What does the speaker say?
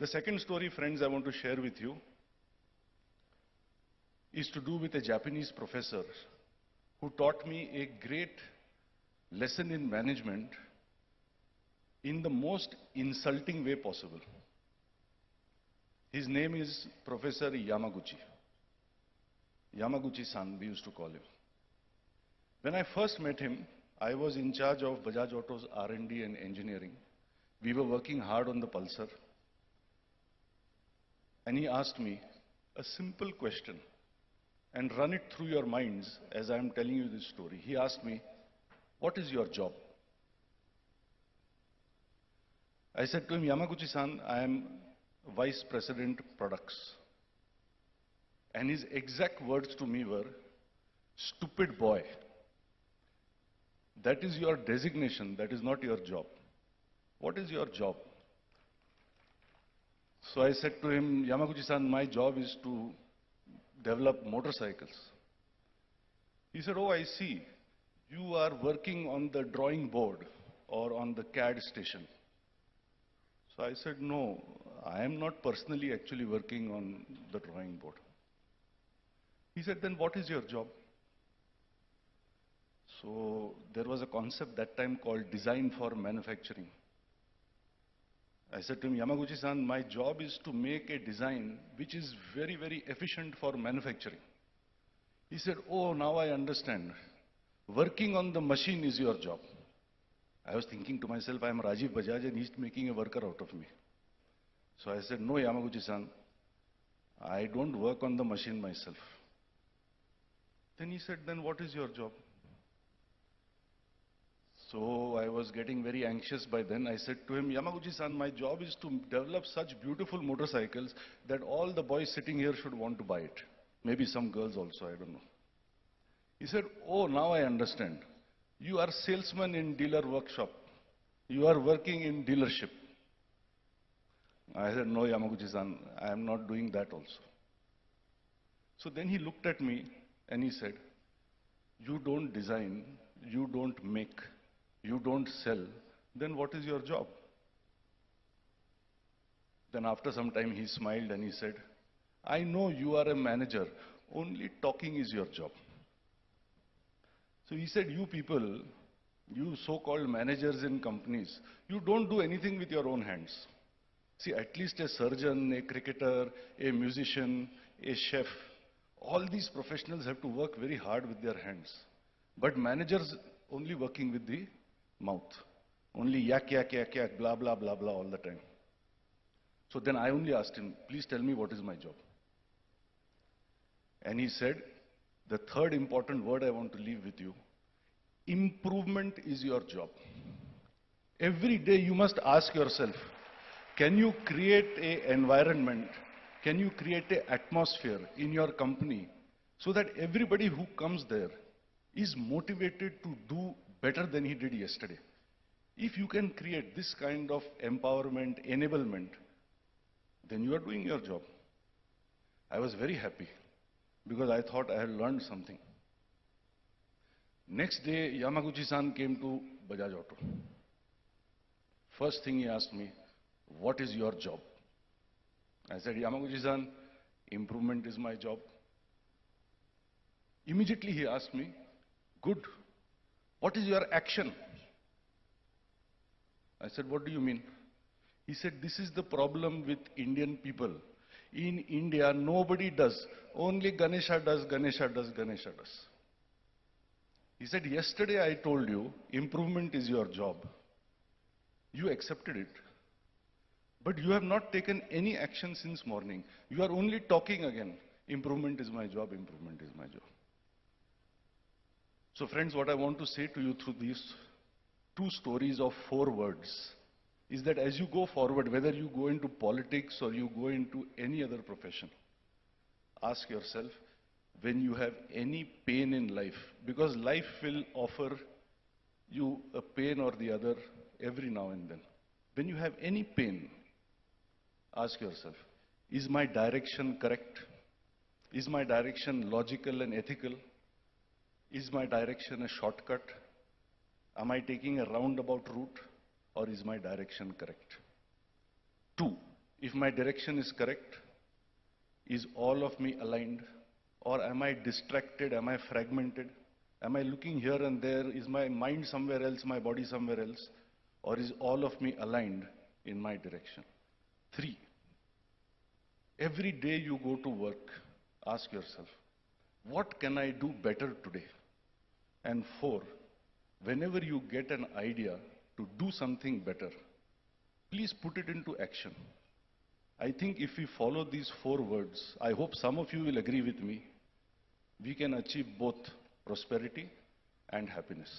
The second story, friends, I want to share with you is to do with a Japanese professor who taught me a great lesson in management in the most insulting way possible. His name is Professor Yamaguchi. Yamaguchi-san, we used to call him. When I first met him, I was in charge of Bajaj Auto's R&D and engineering. We were working hard on the Pulsar. And he asked me a simple question, and run it through your minds as I am telling you this story. He asked me, "What is your job?" I said to him, "Yamaguchi-san, I am Vice President Products." And his exact words to me were, "Stupid boy, that is your designation, that is not your job. What is your job?" So I said to him, "Yamaguchi-san, my job is to develop motorcycles." He said, "Oh, I see. You are working on the drawing board or on the CAD station." So I said, "No, I am not personally actually working on the drawing board." He said, "Then what is your job?" So there was a concept that time called design for manufacturing. I said to him, "Yamaguchi-san, my job is to make a design which is very, very efficient for manufacturing." He said, "Oh, now I understand. Working on the machine is your job." I was thinking to myself, I am Rajiv Bajaj and he's making a worker out of me. So I said, "No, Yamaguchi-san, I don't work on the machine myself." Then he said, "Then what is your job?" So I was getting very anxious by then. I said to him, "Yamaguchi-san, my job is to develop such beautiful motorcycles that all the boys sitting here should want to buy it. Maybe some girls also, I don't know." He said, "Oh, now I understand. You are salesman in dealer workshop. You are working in dealership." I said, "No, Yamaguchi-san, I am not doing that also." So then he looked at me and he said, "You don't design, you don't make, you don't sell, then what is your job?" Then after some time he smiled and he said, "I know you are a manager, only talking is your job." So he said, "You people, you so-called managers in companies, you don't do anything with your own hands. See, at least a surgeon, a cricketer, a musician, a chef, all these professionals have to work very hard with their hands. But managers only working with the mouth. Only yak, yak, yak, yak, blah, blah, blah, blah all the time." So then I only asked him, "Please tell me what is my job?" And he said, "The third important word I want to leave with you, improvement is your job. Every day you must ask yourself, can you create an environment, can you create an atmosphere in your company so that everybody who comes there is motivated to do better than he did yesterday? If you can create this kind of empowerment, enablement, then you are doing your job." I was very happy because I thought I had learned something. Next day, Yamaguchi-san came to Bajaj Auto. First thing he asked me, "What is your job?" I said, "Yamaguchi-san, improvement is my job." Immediately he asked me, "Good. What is your action?" I said, "What do you mean?" He said, "This is the problem with Indian people. In India, nobody does. Only Ganesha does, Ganesha does, Ganesha does." He said, "Yesterday I told you improvement is your job. You accepted it. But you have not taken any action since morning. You are only talking again. Improvement is my job, improvement is my job." So friends, what I want to say to you through these two stories of 4 words is that as you go forward, whether you go into politics or you go into any other profession, ask yourself, when you have any pain in life, because life will offer you a pain or the other every now and then. When you have any pain, ask yourself, is my direction correct? Is my direction logical and ethical? Is my direction a shortcut? Am I taking a roundabout route, or is my direction correct? 2, If my direction is correct, is all of me aligned? Or am I distracted? Am I fragmented? Am I looking here and there? Is my mind somewhere else, my body somewhere else? Or is all of me aligned in my direction? 3, every day you go to work, ask yourself, what can I do better today? And 4, whenever you get an idea to do something better, please put it into action. I think if we follow these 4 words, I hope some of you will agree with me, we can achieve both prosperity and happiness.